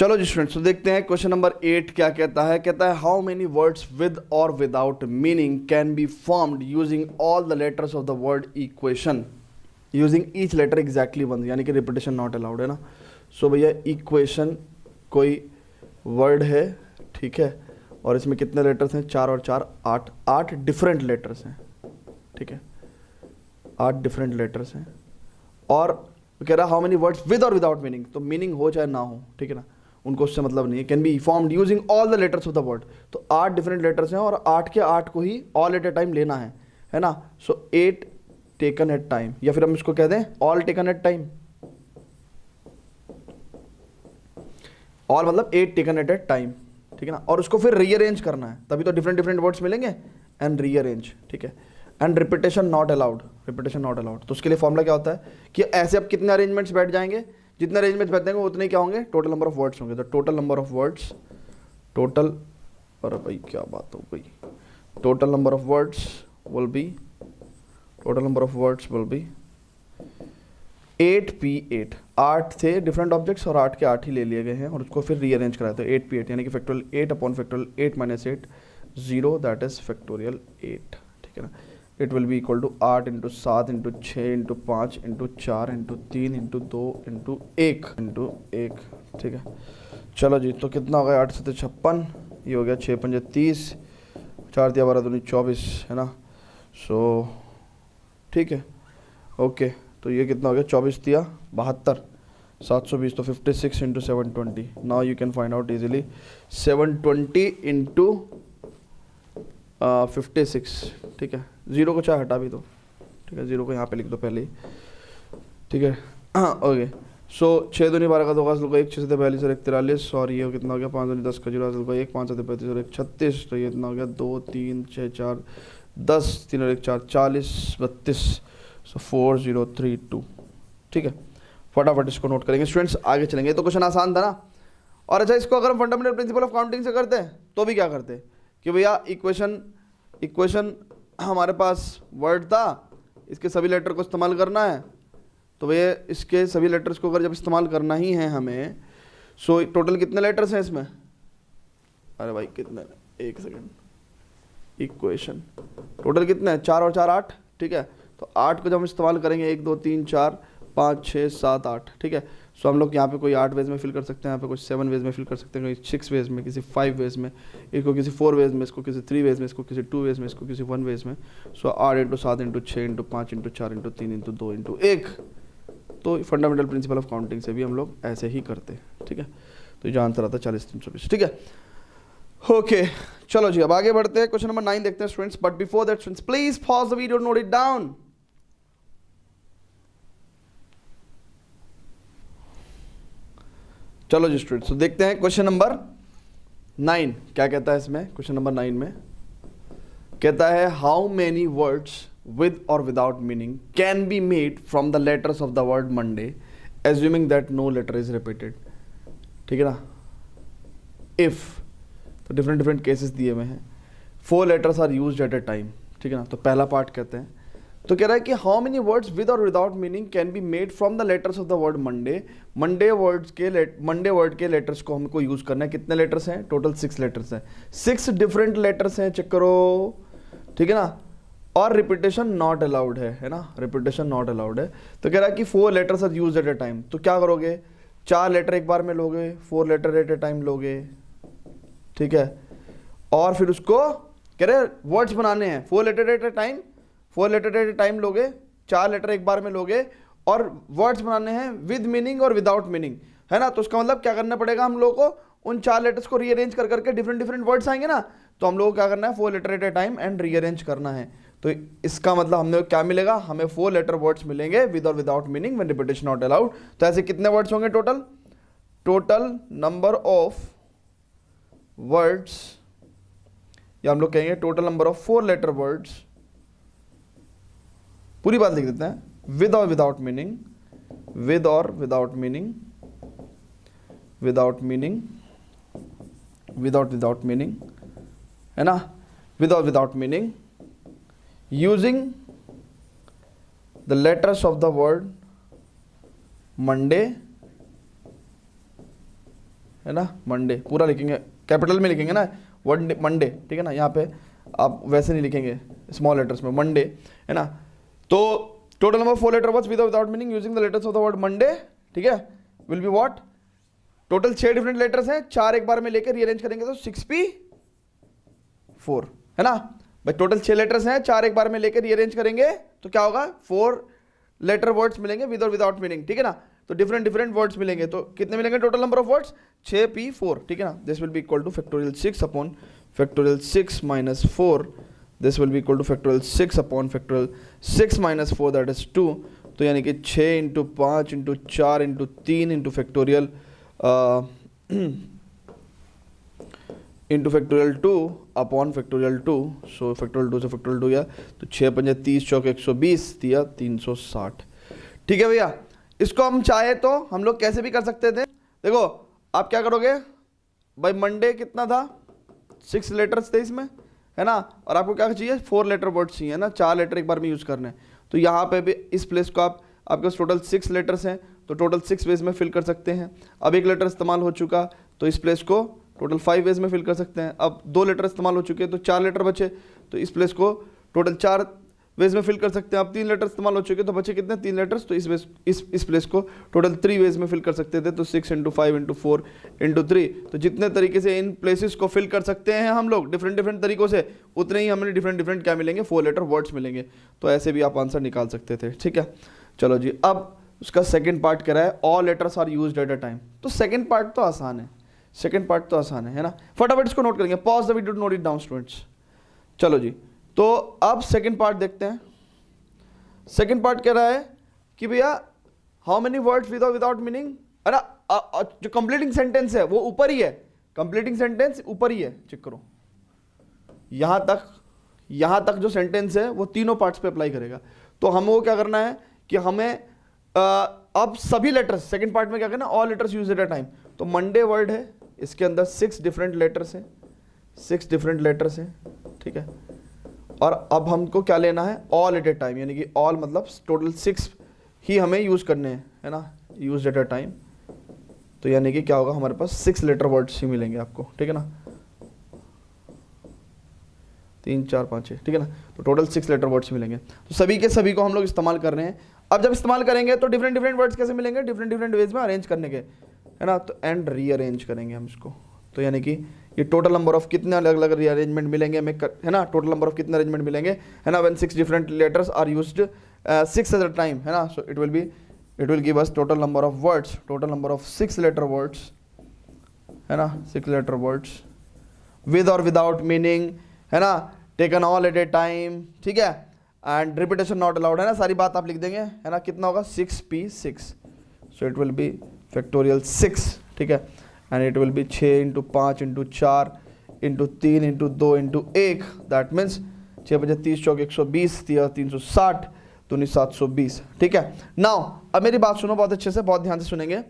चलो जी स्टूडेंट्स, तो देखते हैं क्वेश्चन नंबर 8 क्या कहता है। कहता है हाउ मेनी वर्ड्स विद और without meaning can be formed using all the letters of the word equation using each letter exactly one, यानी कि रिपीटेशन नॉट अलाउड है ना। सो भैया इक्वेशन कोई वर्ड है, ठीक है, और इसमें कितने लेटर्स हैं? 4 और 4 8, 8 डिफरेंट लेटर्स हैं, ठीक है, 8 डिफरेंट लेटर्स हैं। और कह रहा हाउ मेनी वर्ड्स विद और विदाउट मीनिंग, तो मीनिंग हो चाहे ना हो, ठीक है ना, उनको उससे मतलब नहीं है। Can be formed using all the letters of the word, तो 8 डिफरेंट लेटर्स हैं और 8 के 8 को ही ऑल एट ए टाइम लेना है ना। सो 8 टेकन एट टाइम, या फिर हम इसको कह दें all taken at time. All मतलब 8 टेकन एट ए टाइम, ठीक है ना। और उसको फिर रीअरेंज करना है, तभी तो डिफरेंट डिफरेंट वर्ड्स मिलेंगे। एंड रीअरेंज, ठीक है, and repetition not allowed, repetition not allowed. तो उसके लिए फॉर्मूला क्या होता है कि ऐसे अब कितने अरेंजमेंट्स बैठ जाएंगे, जितने अरेंजमेंट्स बैठेंगे उतने क्या होंगे, टोटल नंबर ऑफ वर्ड्स होंगे। तो total number of words, total, अरे भाई क्या बात हो गई, total number of words will be, total number of words will be 8p8। 8 थे डिफरेंट ऑब्जेक्ट्स और 8 के 8 ही ले लिए गए हैं और उसको फिर रीअरेंज कराया। तो 8p8 यानी कि factorial 8 upon factorial 8 minus 8 0, that is factorial 8, ठीक है ना। It will be equal to 8 into 7 into 6 into 5 into 4 into 3 into 2 into 1, ठीक है। चलो जी, तो कितना हो गया, 8 से 56, ये हो गया 6 पंजे 30, 4 दिया 12 दूनी 24, है ना। सो ठीक है, ओके, तो ये कितना हो गया, 24 दिया 72, 720, तो 56 into 720। Now you can find out easily 720 into 56, ठीक है। जीरो को चाहे हटा भी दो, ठीक है, जीरो को यहाँ पे लिख दो पहले ही, ठीक है। ओके, सो 6 दूनी 12 का 2 का को 1, 6 से 42 और 1 43, और ये कितना हो गया, 5 दूनी 10 का 0 को 1, 5 से 35 और 1 36, तो ये इतना हो गया 2 3 6 4 10, 3 और 1 4 40 32, सो 4032, ठीक है। फटाफट इसको नोट करेंगे स्टूडेंट्स, आगे चलेंगे। तो क्वेश्चन आसान था ना। और अच्छा, इसको अगर हम फंडामेंटल प्रिंसिपल ऑफ काउंटिंग से करते हैं तो भी क्या करते कि भैया इक्वेशन हमारे पास वर्ड था, इसके सभी लेटर को इस्तेमाल करना है, तो भैया इसके सभी लेटर्स को अगर जब इस्तेमाल करना ही है हमें, सो टोटल कितने लेटर्स हैं इसमें, अरे भाई कितने, एक सेकेंड, इक्वेशन टोटल कितने हैं, 4 और 4 8, ठीक है। तो 8 को जब हम इस्तेमाल करेंगे 1 2 3 4 5 6 7 8, ठीक है। सो हम लोग यहाँ पे कोई 8 वेज में फिल कर सकते हैं, यहाँ पे कुछ 7 वेज में फिल कर सकते हैं, कोई 6 वेज में, किसी 5 वेज में, इसको किसी 4 वेज में, इसको किसी 3 वेज में, इसको किसी 2 वेज में, इसको किसी 1 वेज में। सो 8 into 7 into 6 into 5 into 4 into 3 into 2 into 1। तो फंडामेंटल प्रिंसिपल ऑफ काउंटिंग से भी हम लोग ऐसे ही करते हैं, ठीक है। तो जो आंसर आता है 40 320, ठीक है। ओके, चलो जी, अब आगे बढ़ते हैं, क्वेश्चन नंबर 9 देखते हैं students. But before that students, please pause the video, note it down. चलो जी स्टूडेंट्स, तो देखते हैं क्वेश्चन नंबर 9 क्या कहता है। इसमें क्वेश्चन नंबर 9 में कहता है हाउ मेनी वर्ड्स विद और without meaning can be made from the letters of the word Monday assuming that no letter is repeated, ठीक है ना। इफ, तो डिफरेंट डिफरेंट केसेस दिए हुए हैं। 4 letters are used at a time, ठीक है ना। तो पहला पार्ट कहते हैं, तो कह रहा है कि हाउ मेनी वर्ड्स विद और without meaning can be made from the letters of the word Monday. Monday word के लेटर्स को हमको यूज करना है। कितने लेटर्स हैं, टोटल 6 लेटर्स हैं, 6 डिफरेंट लेटर्स हैं, चेक करो, ठीक है ना। और रिपीटेशन नॉट अलाउड है ना, रिपीटेशन नॉट अलाउड है। तो कह रहा है कि 4 letters are used at a time. तो क्या करोगे, 4 लेटर एक बार में लोगे, 4 लेटर एट ए टाइम लोगे, ठीक है। और फिर उसको कह रहे वर्ड्स बनाने हैं, 4 letter at a time, 4 letter at a time लोगे, 4 लेटर एक बार में लोगे, और वर्ड्स बनाने हैं विद मीनिंग और विदाउट मीनिंग, है ना। तो उसका मतलब क्या करना पड़ेगा हम लोगों को, उन 4 लेटर्स को रीअरेंज कर करके डिफरेंट डिफरेंट वर्ड्स आएंगे ना, तो हम लोगों को क्या करना है, 4 letter at a time and rearrange करना है। तो इसका मतलब हमें क्या मिलेगा, हमें 4 लेटर वर्ड्स मिलेंगे विद और without meaning when repetition not allowed. तो ऐसे कितने वर्ड्स होंगे total, total number of words, या हम लोग कहेंगे total number of 4 letter words, पूरी बात लिख देते हैं, विद और विदाउट मीनिंग, विद और without meaning, without meaning, without meaning, है ना, विद और without meaning, using the letters of the word Monday है ना, मंडे पूरा लिखेंगे, कैपिटल में लिखेंगे ना वर्ड मंडे, ठीक है ना, यहाँ पे आप वैसे नहीं लिखेंगे स्मॉल लेटर्स में, मंडे, है ना। तो total number 4 letter words with और without meaning using the letters of the word Monday, ठीक है, will be what, total 6 different letters हैं, 4 एक बार में लेकर रीअरेंज करेंगे तो 6p4, है ना भाई, टोटल 6 लेटर्स हैं, 4 एक बार में लेकर रीअरेंज करेंगे तो क्या होगा, 4 लेटर वर्ड्स मिलेंगे विद और विदाउट मीनिंग, ठीक है ना। तो डिफरेंट डिफरेंट वर्ड्स मिलेंगे, तो कितने मिलेंगे total number of words, 6p4, ठीक है ना। This will be equal two factorial 6 upon factorial 6 minus 4, this will be equal two factorial 6 upon factorial 6 minus 4 that is 2, तो यानी कि 6 into 5 into 4 into 3 into factorial into factorial 2 upon factorial 2, सो factorial 2 से factorial 2 गया तो 6 पंजे 30 चौक 120 दिया 360, ठीक है भैया। इसको हम चाहे तो हम लोग कैसे भी कर सकते थे, देखो आप क्या करोगे भाई, मंडे कितना था, 6 लेटर्स थे इसमें, है ना, और आपको क्या चाहिए 4 लेटर वर्ड्स चाहिए ना, 4 लेटर एक बार में यूज करने हैं, तो यहाँ पे भी इस प्लेस को आपके पास टोटल 6 लेटर्स हैं तो टोटल 6 वेज में फिल कर सकते हैं। अब एक लेटर इस्तेमाल हो चुका तो इस प्लेस को टोटल 5 वेज में फिल कर सकते हैं। अब 2 लेटर इस्तेमाल हो चुके हैं तो 4 लेटर बचे, तो इस प्लेस को टोटल 4 वेज में फिल कर सकते हैं। अब 3 लेटर इस्तेमाल हो चुके तो बचे कितने, 3 लेटर्स, तो इस प्लेस को टोटल 3 वेज में फिल कर सकते थे, तो 6 इंटू 5 इंटू 4 इंटू 3, तो जितने तरीके से इन प्लेसेस को फिल कर सकते हैं हम लोग डिफरेंट डिफरेंट तरीकों से, उतने ही हमें डिफरेंट डिफरेंट क्या मिलेंगे, 4 लेटर वर्ड्स मिलेंगे। तो ऐसे भी आप आंसर निकाल सकते थे, ठीक है। चलो जी, अब उसका सेकंड पार्ट कह रहा है all letters are used at a time, तो सेकंड पार्ट तो आसान है, सेकंड पार्ट तो आसान है ना, फटाफट इसको नोट करेंगे, pause the video to note it down students. चलो जी, तो अब सेकंड पार्ट देखते हैं। सेकंड पार्ट कह रहा है कि भैया हाउ मेनी वर्ड्स विद और विदाउट मीनिंग, है ना, जो कंप्लीटिंग सेंटेंस है वो ऊपर ही है, कंप्लीटिंग सेंटेंस ऊपर ही है, चेक करो, यहां तक जो सेंटेंस है वो तीनों पार्ट्स पे अप्लाई करेगा। तो हमें वो क्या करना है कि हमें अब सभी लेटर्स, सेकंड पार्ट में क्या करना, all letters use eight a time, तो मंडे वर्ड है, इसके अंदर 6 डिफरेंट लेटर्स हैं, 6 डिफरेंट लेटर्स हैं, ठीक है। और अब हमको क्या लेना है, ऑल एट ए टाइम, यानी कि ऑल मतलब टोटल 6 ही हमें यूज करने हैं, है ना, यूज एट ए टाइम, तो यानी कि क्या होगा, हमारे पास 6 लेटर वर्ड्स ही मिलेंगे आपको, ठीक है ना, 3 4 5 6, ठीक है ना, तो टोटल 6 लेटर वर्ड्स मिलेंगे। तो सभी के सभी को हम लोग इस्तेमाल कर रहे हैं। अब जब इस्तेमाल करेंगे तो डिफरेंट डिफरेंट वर्ड्स कैसे मिलेंगे, डिफरेंट डिफरेंट वेज में अरेंज करने के, है ना, तो एंड रीअरेंज करेंगे हम इसको, तो यानी कि ये टोटल नंबर ऑफ कितने अलग अलग रीअरेंजमेंट मिलेंगे हमें, है ना, टोटल नंबर ऑफ कितने अरेंजमेंट मिलेंगे, है ना, when 6 different letters are used 6 at a time, है ना, so it will give us total number of words, total number of 6 letter words, है ना, 6 लेटर वर्ड्स विद और विदाउट मीनिंग, है ना, taken all at a time, ठीक है, and repetition not allowed, है ना, सारी बात आप लिख देंगे, है ना, कितना होगा 6p6, so it will B factorial 6, ठीक है, and it will B 6 into 5 into 4 into 3 into 2 into 1, that means 6 बजे 30 चौक 120 दिया 360 तो 720, ठीक है। नाउ अब मेरी बात सुनो बहुत अच्छे से, बहुत ध्यान से सुनेंगे।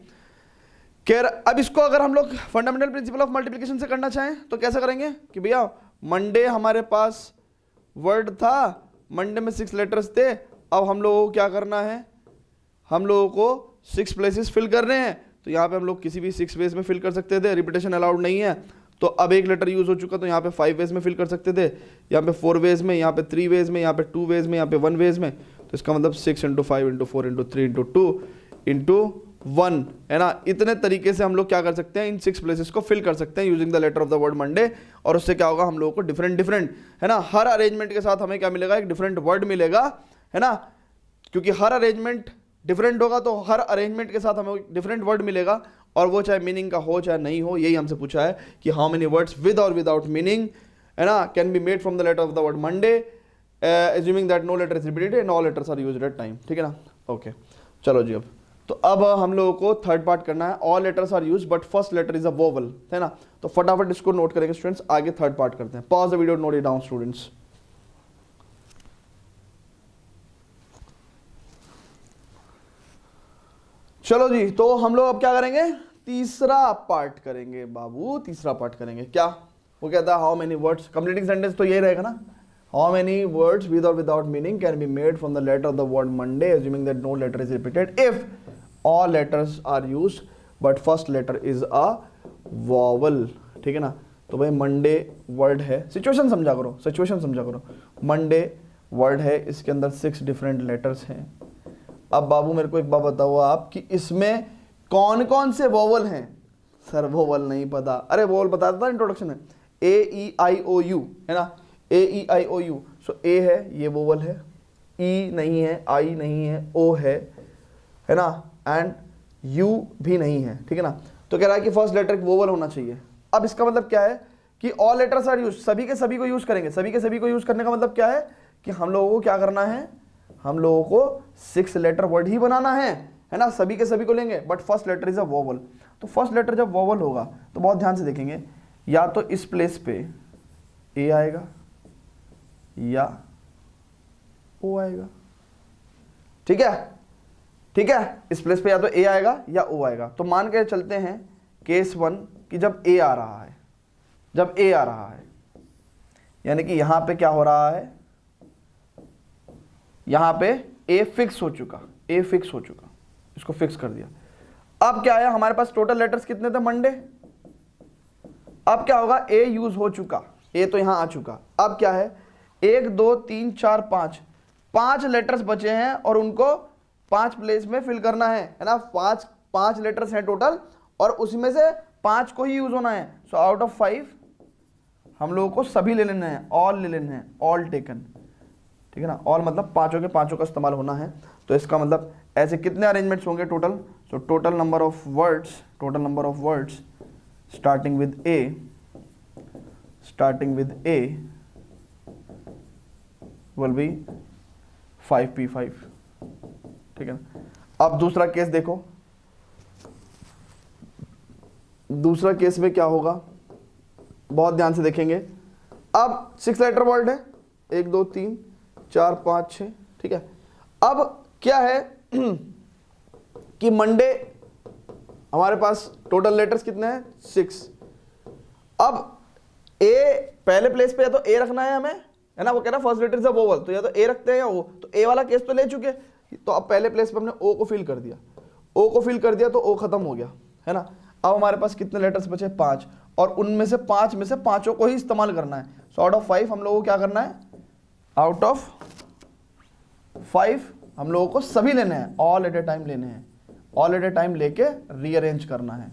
खैर अब इसको अगर हम लोग फंडामेंटल प्रिंसिपल ऑफ मल्टीप्लिकेशन से करना चाहें तो कैसे करेंगे कि भैया मंडे हमारे पास वर्ड था, मंडे में 6 लेटर्स थे, अब हम लोगों को क्या करना है, हम लोगों को 6 प्लेसेस फिल करने हैं, तो यहाँ पे हम लोग किसी भी 6 वेज में फिल कर सकते थे, रिपीटेशन अलाउड नहीं है, तो अब एक लेटर यूज हो चुका तो यहाँ पे 5 वेज में फिल कर सकते थे, यहाँ पे 4 वेज में, यहाँ पे 3 वेज में, यहाँ पे 2 वेज में, यहाँ पे 1 वेज में, तो इसका मतलब 6 into 5 into 4 into 3 into 2 into 1, है ना, इतने तरीके से हम लोग क्या कर सकते हैं, इन 6 प्लेसेस को फिल कर सकते हैं using the letter of the word Monday, और उससे क्या होगा, हम लोगों को डिफरेंट डिफरेंट, है ना, हर अरेंजमेंट के साथ हमें क्या मिलेगा, एक डिफरेंट वर्ड मिलेगा, है ना, क्योंकि हर अरेंजमेंट डिफरेंट होगा तो हर अरेंजमेंट के साथ हमें डिफरेंट वर्ड मिलेगा, और वो चाहे मीनिंग का हो चाहे नहीं हो। यही हमसे पूछा है कि हाउ मेनी वर्ड्स विद और विदाउट मीनिंग, है ना, can be made from the letter of the word Monday, assuming that no letter is repeated and all letters are used at time, ठीक है ना। ओके चलो जी, अब हम लोगों को थर्ड पार्ट करना है, all letters are used but first letter is a vowel, है ना, तो फटाफट इसको नोट करेंगे स्टूडेंट्स, आगे थर्ड पार्ट करते हैं। Pause the video, note it down students. चलो जी, तो हम लोग अब क्या करेंगे, तीसरा पार्ट करेंगे बाबू, तीसरा पार्ट करेंगे। क्या वो कहता है, how many words, completing sentence तो यही रहेगा ना, हाउ मेनी वर्ड्स विद और without meaning can be made from the letter of the word Monday assuming that no letter is repeated if all letters are used but first letter is a vowel, ठीक है ना। तो भाई Monday word है, situation समझा करो, situation समझा करो। मंडे वर्ड है, इसके अंदर 6 डिफरेंट लेटर्स हैं। अब बाबू मेरे को एक बात बताओ आप कि इसमें कौन कौन से वोवल हैं। सर वोवल नहीं पता, अरे वोवल बताता था इंट्रोडक्शन में, A-E-I-O-U है ना, A-E-I-O-U। सो ए है, ये वोवल है, ई नहीं है, आई नहीं है, ओ है ना, एंड यू भी नहीं है, ठीक है ना। तो कह रहा है कि फर्स्ट लेटर वोवल होना चाहिए। अब इसका मतलब क्या है कि ऑल लेटर्स आर यूज, सभी के सभी को यूज करेंगे। सभी के सभी को यूज करने का मतलब क्या है कि हम लोगों को क्या करना है, हम लोगों को 6 लेटर वर्ड ही बनाना है ना। सभी के सभी को लेंगे, but first letter is a vowel. तो फर्स्ट लेटर जब वोवल होगा तो बहुत ध्यान से देखेंगे, या तो इस प्लेस पे ए आएगा या ओ आएगा, ठीक है, ठीक है। इस प्लेस पे या तो ए आएगा या ओ आएगा। तो मान के चलते हैं केस 1 कि जब ए आ रहा है, जब ए आ रहा है, यानी कि यहां पे क्या हो रहा है, यहां पे ए फिक्स हो चुका, ए फिक्स हो चुका, इसको फिक्स कर दिया। अब क्या है, हमारे पास टोटल लेटर्स कितने थे मंडे। अब क्या होगा, ए यूज हो चुका, ए तो यहां आ चुका। अब क्या है, 1 2 3 4 5 लेटर्स बचे हैं और उनको 5 प्लेस में फिल करना है ना। 5 लेटर्स हैं टोटल और उसमें से 5 को ही यूज होना है। सो आउट ऑफ 5 हम लोगों को सभी ले लेने हैं, ऑल ले लेने हैं, ऑल टेकन, ठीक है ना। ऑल मतलब पांचों के पांचों का इस्तेमाल होना है। तो इसका मतलब ऐसे कितने अरेंजमेंट्स होंगे total. So total number of words, total number of words starting with A, starting with A will be 5p5, ठीक है ना। अब दूसरा केस देखो, दूसरा केस में क्या होगा, बहुत ध्यान से देखेंगे। अब 6 लेटर वर्ड है, 1 2 3 4 5 6, ठीक है। अब क्या है कि मंडे हमारे पास टोटल लेटर्स कितने हैं, 6। अब ए पहले प्लेस पे या तो ए रखना है हमें, है ना। वो कह रहा है first letter is a vowel, तो या तो ए रखते हैं या ओ। तो ए वाला केस तो ले चुके, तो अब पहले प्लेस पे हमने ओ को फिल कर दिया, ओ को फिल कर दिया तो ओ खत्म हो गया, है ना। अब हमारे पास कितने लेटर्स बचे, 5, और उनमें से 5 में से पांचों को ही इस्तेमाल करना है। सो आउट ऑफ 5 हम लोगों को क्या करना है, आउट ऑफ 5 हम लोगों को सभी लेने हैं, ऑल एट ए टाइम लेने हैं, ऑल एट ए टाइम लेके रीअरेंज करना है,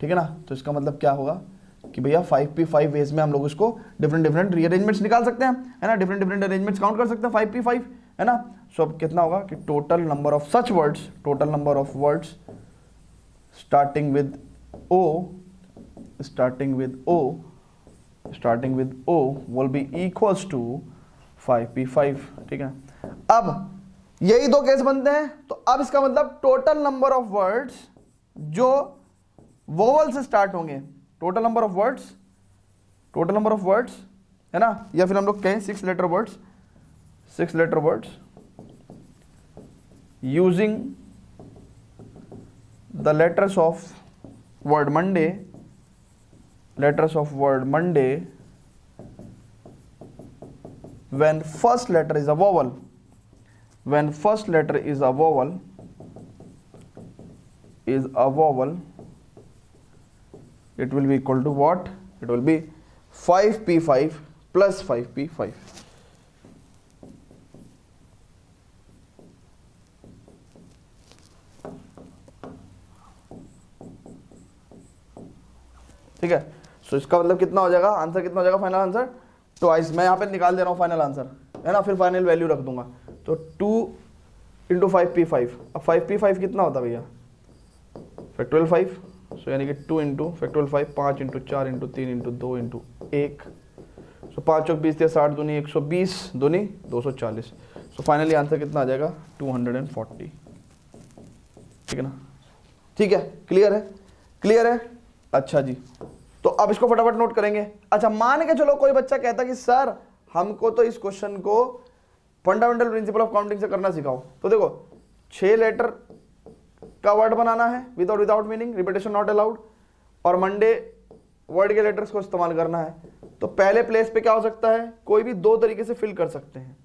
ठीक है ना। तो इसका मतलब क्या होगा कि भैया 5p5 वेज में हम लोग इसको डिफरेंट डिफरेंट रीअरेंजमेंट्स निकाल सकते हैं, है ना। डिफरेंट डिफरेंट अरेंजमेंट्स काउंट कर सकते हैं 5p5, है ना। सो अब कितना होगा कि total number of such words, total number of words starting with O, starting with O, starting with O will be equals to 5p5, ठीक है। अब यही 2 केस बनते हैं। तो अब इसका मतलब टोटल नंबर ऑफ वर्ड्स जो वोवल से स्टार्ट होंगे, total number of words, total number of words, है ना, या फिर हम लोग कहें 6 letter words, 6 letter words using the letters of word Monday, letters of word Monday when first letter is a vowel, when first letter is a vowel, is a vowel, it will be equal to what, it will be 5p5 plus 5p5, ठीक है। सो इसका मतलब कितना हो जाएगा, answer कितना हो जाएगा, फाइनल आंसर ट्वाइस। मैं यहाँ पे निकाल दे रहा हूँ फाइनल आंसर, है ना, फिर फाइनल वैल्यू रख दूंगा। तो 2 × 5p5, अब 5p5 कितना होता है भैया, फैक्टोरियल 5। सो यानी कि 2 × फैक्टोरियल 5, 5 × 4 × 3 × 2 × 1। सो 5 × 20 60 दूनी 120, दूनी 240। सो फाइनली आंसर कितना आ जाएगा, 240, ठीक है ना। ठीक है, क्लियर है, क्लियर है। अच्छा जी, तो अब इसको फटाफट नोट करेंगे। अच्छा, मान के चलो कोई बच्चा कहता कि सर हमको तो इस क्वेश्चन को फंडामेंटल प्रिंसिपल ऑफ काउंटिंग से करना सिखाओ। तो देखो 6 लेटर का वर्ड बनाना है without meaning, repetition not allowed, और मंडे वर्ड के लेटर्स को इस्तेमाल करना है। तो पहले प्लेस पे क्या हो सकता है, कोई भी 2 तरीके से फिल कर सकते हैं,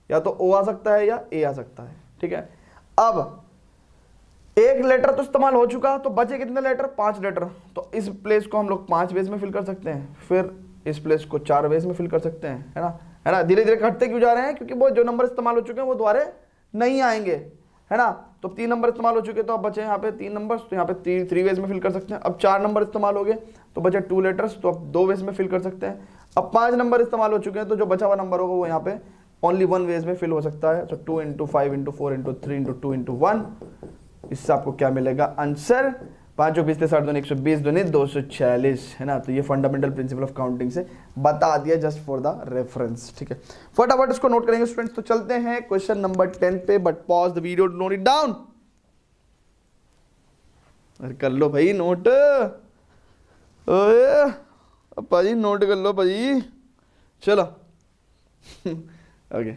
या तो ओ आ सकता है या ए आ सकता है, ठीक है। अब एक लेटर तो इस्तेमाल हो चुका, तो बचे कितने लेटर? 5 लेटर। तो इस प्लेस को हम लोग 5 वेज में फिल कर सकते हैं, फिर इस प्लेस को 4 वेज में फिल कर सकते हैं, है ना, है ना। धीरे धीरे घटते क्यों जा रहे हैं? क्योंकि वो जो नंबर इस्तेमाल हो चुके हैं वो दोबारा नहीं आएंगे, है ना। तो 3 नंबर इस्तेमाल हो चुके, तो अब बचे यहाँ पे 3 नंबर, तो यहाँ पे 3 वेज में फिल कर सकते हैं। अब 4 नंबर इस्तेमाल हो गए तो बचे 2 लेटर्स, तो अब 2 वेज में फिल कर सकते हैं। अब 5 नंबर इस्तेमाल हो चुके हैं, तो जो बचा हुआ नंबर होगा वो यहाँ पे ओनली 1 वेज में फिल हो सकता है। तो 2 × 5 × 4 × 3 × 2 × 1, इससे आपको क्या मिलेगा? आंसर 5 20 60 2 120 2 246, है ना। तो ये फंडामेंटल प्रिंसिपल ऑफ काउंटिंग से बता दिया, जस्ट फॉर द रेफरेंस, ठीक है। फटाफट इसको नोट करेंगे स्टूडेंट्स। तो चलते हैं क्वेश्चन नंबर 10 पे, but pause the video to note it down. अरे कर लो भाई नोट, ओए अपा जी नोट कर लो भाई, चलो ओके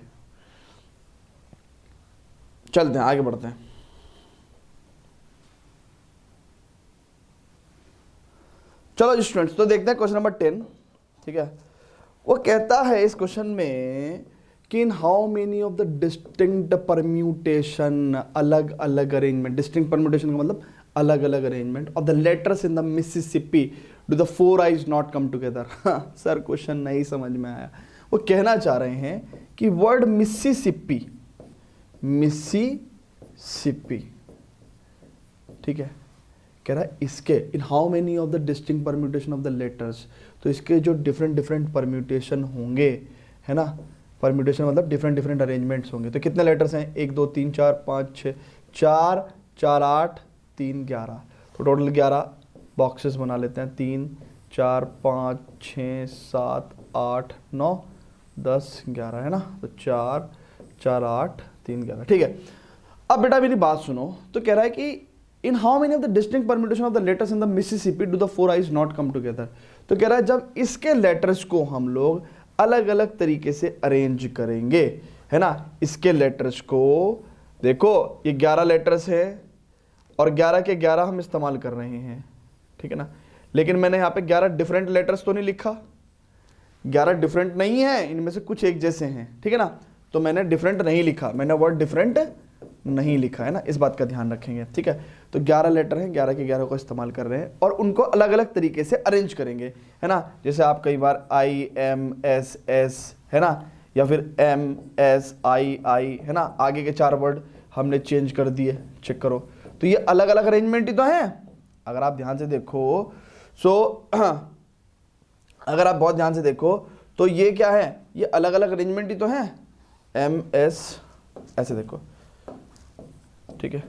चलते हैं, आगे बढ़ते हैं। चलो स्टूडेंट्स, तो देखते हैं क्वेश्चन नंबर 10, ठीक है। वो कहता है इस क्वेश्चन में कि इन how many of the distinct permutation, अलग अलग अरेंजमेंट, डिस्टिंक्ट परम्यूटेशन का मतलब अलग अलग arrangement of the letters in the Mississippi do the 4 eyes not come together. Sir question नहीं समझ में आया। वो कहना चाह रहे हैं कि वर्ड मिसिसिपी, मिसिसिपी, ठीक है, कह रहा है इसके इन how many of the distinct permutation of the letters, तो इसके जो डिफरेंट डिफरेंट परम्यूटेशन होंगे, है ना, परम्यूटेशन मतलब डिफरेंट डिफरेंट अरेंजमेंट्स होंगे। तो कितने लेटर्स हैं? 1 2 3 4 5 6, 4 4 8 3 11, तो टोटल 11 बॉक्सेस बना लेते हैं। 3 4 5 6 7 8 9 10 11, है ना। तो 4 4 8 3 11, ठीक है। अब बेटा मेरी बात सुनो। तो कह रहा है कि इन how many of the distinct permutation of the letters in the Mississippi do the 4 eyes not come together. तो कह रहा है जब इसके लेटर्स को हम लोग अलग अलग तरीके से अरेंज करेंगे, है ना, इसके लेटर्स को, देखो ये 11 लेटर्स है और 11 के 11 हम इस्तेमाल कर रहे हैं, ठीक है ना। लेकिन मैंने यहाँ पे 11 डिफरेंट लेटर्स तो नहीं लिखा, 11 डिफरेंट नहीं है, इनमें से कुछ एक जैसे हैं, ठीक है ना। तो मैंने डिफरेंट नहीं लिखा, मैंने वर्ड डिफरेंट नहीं लिखा, है ना, इस बात का ध्यान रखेंगे, ठीक है। तो 11 लेटर हैं, 11 के 11 को इस्तेमाल कर रहे हैं और उनको अलग अलग तरीके से अरेंज करेंगे, है ना। जैसे आप कई बार IMSS, है ना, या फिर MSII, है ना, आगे के 4 वर्ड हमने चेंज कर दिए, चेक करो। तो ये अलग अलग अरेंजमेंट ही तो हैं, अगर आप ध्यान से देखो। अगर आप बहुत ध्यान से देखो तो ये क्या है? ये अलग अलग अरेंजमेंट ही तो हैं। MS ऐसे देखो, ठीक है।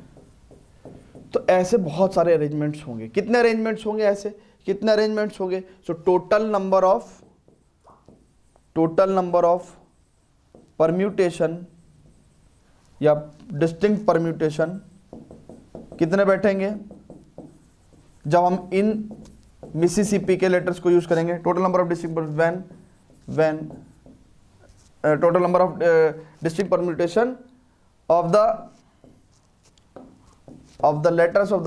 तो ऐसे बहुत सारे अरेंजमेंट्स होंगे। कितने अरेंजमेंट्स होंगे? ऐसे कितने अरेंजमेंट्स होंगे? So total number of permutation या डिस्टिंक्ट परम्यूटेशन कितने बैठेंगे जब हम इन मिसिसिपी के लेटर्स को यूज करेंगे? Total number of distinct when total number of distinct permutation of the letters of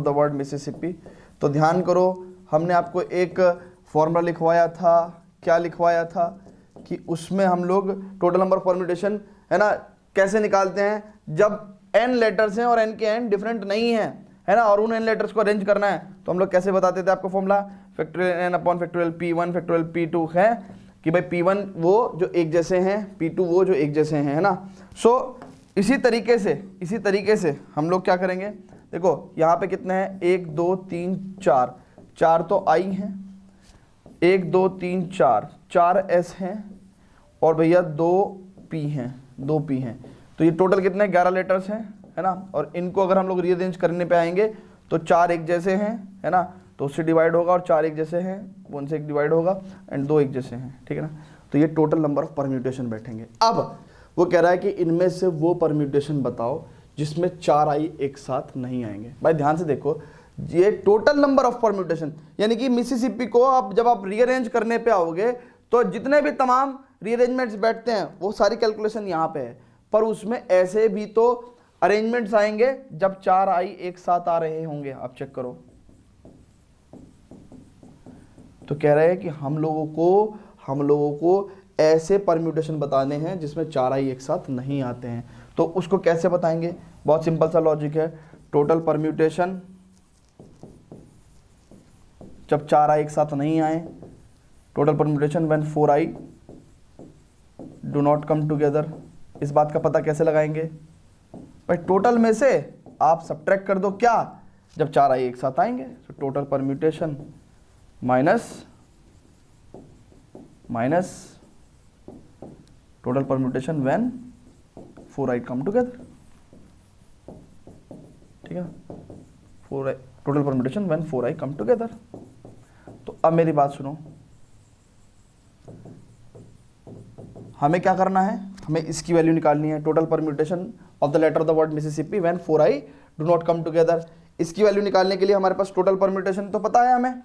the word Mississippi. तो ध्यान करो, हमने आपको एक फॉर्मूला लिखवाया था। क्या लिखवाया था? कि उसमें हम लोग टोटल नंबर ऑफ परम्यूटेशन, है ना, कैसे निकालते हैं? जब n लेटर्स हैं और n के n डिफरेंट नहीं है, है ना, और उन n लेटर्स को अरेंज करना है, तो हम लोग कैसे बताते थे आपको formula? Factorial n upon factorial p1 factorial p2 है कि भाई p1 वो जो एक जैसे हैं, p2 वो जो एक जैसे हैं, है ना। सो इसी तरीके से हम लोग क्या करेंगे? देखो यहाँ पे कितने हैं? 1 2 3 4, 4 तो I हैं, 1 2 3 4, 4 S हैं और भैया 2 P हैं। तो ये टोटल कितने? 11 लेटर्स हैं, है ना। और इनको अगर हम लोग रीअरेंज करने पे आएंगे तो 4 एक जैसे हैं, है ना, तो उससे डिवाइड होगा, और 4 एक जैसे हैं, 1 से 1 डिवाइड होगा, एंड 2 एक जैसे हैं, ठीक है ना। तो ये टोटल नंबर ऑफ परम्यूटेशन बैठेंगे। अब वो कह रहा है कि इनमें से वो परम्यूटेशन बताओ जिसमें 4 I एक साथ नहीं आएंगे। भाई ध्यान से देखो, ये टोटल नंबर ऑफ परम्यूटेशन, यानी कि मिसिसिपी को आप जब आप रीअरेंज करने पे आओगे तो जितने भी तमाम रीअरेंजमेंट्स बैठते हैं वो सारी कैलकुलेशन यहाँ पे है, पर उसमें ऐसे भी तो अरेंजमेंट्स आएंगे जब 4 I एक साथ आ रहे होंगे। आप चेक करो, तो कह रहे हैं कि हम लोगों को ऐसे परम्यूटेशन बताने हैं जिसमें 4 I एक साथ नहीं आते हैं। तो उसको कैसे बताएंगे? बहुत सिंपल सा लॉजिक है। टोटल परम्यूटेशन जब 4i एक साथ नहीं आए, total permutation when 4i do not come together. इस बात का पता कैसे लगाएंगे भाई? टोटल में से आप सब्ट्रैक्ट कर दो क्या, जब 4i एक साथ आएंगे। तो total permutation minus total permutation when 4i come together, ठीक है। 4i total permutation when 4i come together. तो अब मेरी बात सुनो, हमें क्या करना है, हमें इसकी वैल्यू निकालनी है। Total permutation of the letter of the word Mississippi when 4i do not come together. इसकी वैल्यू निकालने के लिए हमारे पास टोटल परम्यूटेशन तो पता है हमें,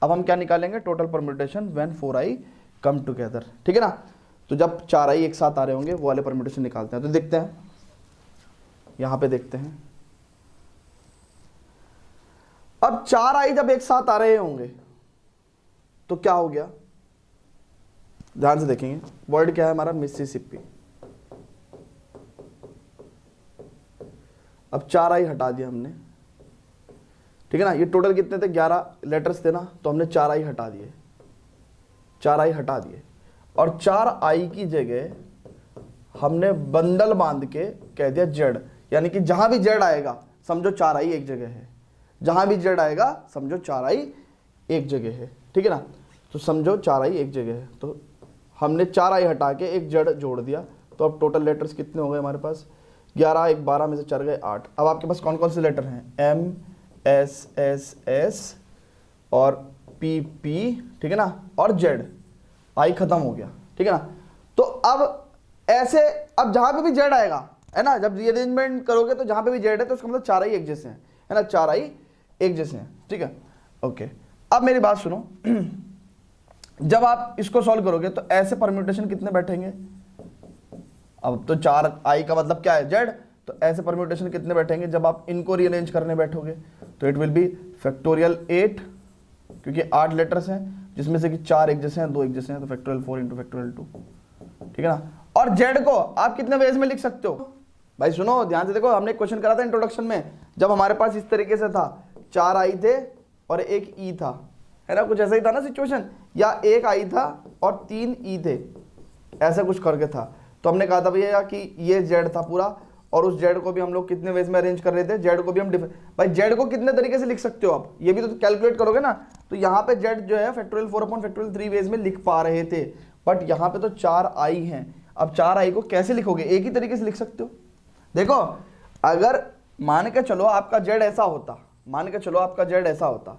अब हम क्या निकालेंगे, total permutation when 4i come together, ठीक है ना। तो जब 4i एक साथ आ रहे होंगे वो वाले परम्यूटेशन निकालते हैं। तो देखते हैं, यहां पे देखते हैं। अब 4i जब एक साथ आ रहे होंगे तो क्या हो गया, ध्यान से देखेंगे। वर्ड क्या है हमारा, मिसिसिपी। अब 4i हटा दिया हमने, ठीक है ना। ये टोटल कितने थे, 11 लेटर्स थे ना, तो हमने 4i हटा दिए, 4i हटा दिए। और 4i की जगह हमने बंडल बांध के कह दिया जेड, यानी कि जहां भी जेड आएगा समझो 4i एक जगह है, जहां भी जेड आएगा समझो 4i एक जगह है, ठीक है ना। तो समझो 4i एक जगह है, तो हमने 4i हटा के एक जेड जोड़ दिया। तो अब टोटल लेटर्स कितने हो गए हमारे पास, 11, एक 12 में से 4 गए 8। अब आपके पास कौन कौन से लेटर हैं, M S S S और P P, ठीक है ना, और Z, I खत्म हो गया, ठीक है ना। तो अब ऐसे, अब जहां पे भी Z आएगा है ना, जब रीअरेंजमेंट करोगे तो जहां पे भी Z है तो उसका मतलब 4i एक जैसे हैं, है ना, 4i एक जैसे हैं, ठीक है, ओके। अब मेरी बात सुनो, जब आप इसको सॉल्व करोगे तो ऐसे परम्यूटेशन कितने बैठेंगे, अब तो 4i का मतलब क्या है, Z, तो ऐसे परम्यूटेशन कितने बैठेंगे जब आप इनको रीअरेंज करने बैठोगे, तो इट विल बी फैक्टोरियल 8, क्योंकि 8 लेटर्स हैं जिसमें से कि 4 एक जैसे हैं, 2 एक जैसे हैं, तो फैक्टोरियल 4 इंटू फैक्टोरियल 2, ठीक है ना। और Z को आप कितने वेज में लिख सकते हो भाई, सुनो ध्यान से देखो। हमने एक क्वेश्चन करा था इंट्रोडक्शन में, जब हमारे पास इस तरीके से था, 4i थे और एक e था, है ना, कुछ ऐसा ही था ना सिचुएशन, या एक i था और 3 e थे, ऐसा कुछ करके था। तो हमने कहा था भैया कि ये Z था पूरा, और उस Z को भी हम लोग कितने वेज में अरेंज कर रहे थे, Z को भी हम भाई Z को कितने तरीके से लिख सकते हो आप, ये भी तो कैलकुलेट करोगे ना। तो यहाँ पे Z जो है फैक्टोरियल 4/3 वेज में लिख पा रहे थे, बट यहाँ पे तो 4i हैं। अब 4i को कैसे लिखोगे, एक ही तरीके से लिख सकते हो। देखो, अगर मान के चलो आपका Z ऐसा होता, मान के चलो आपका Z ऐसा होता,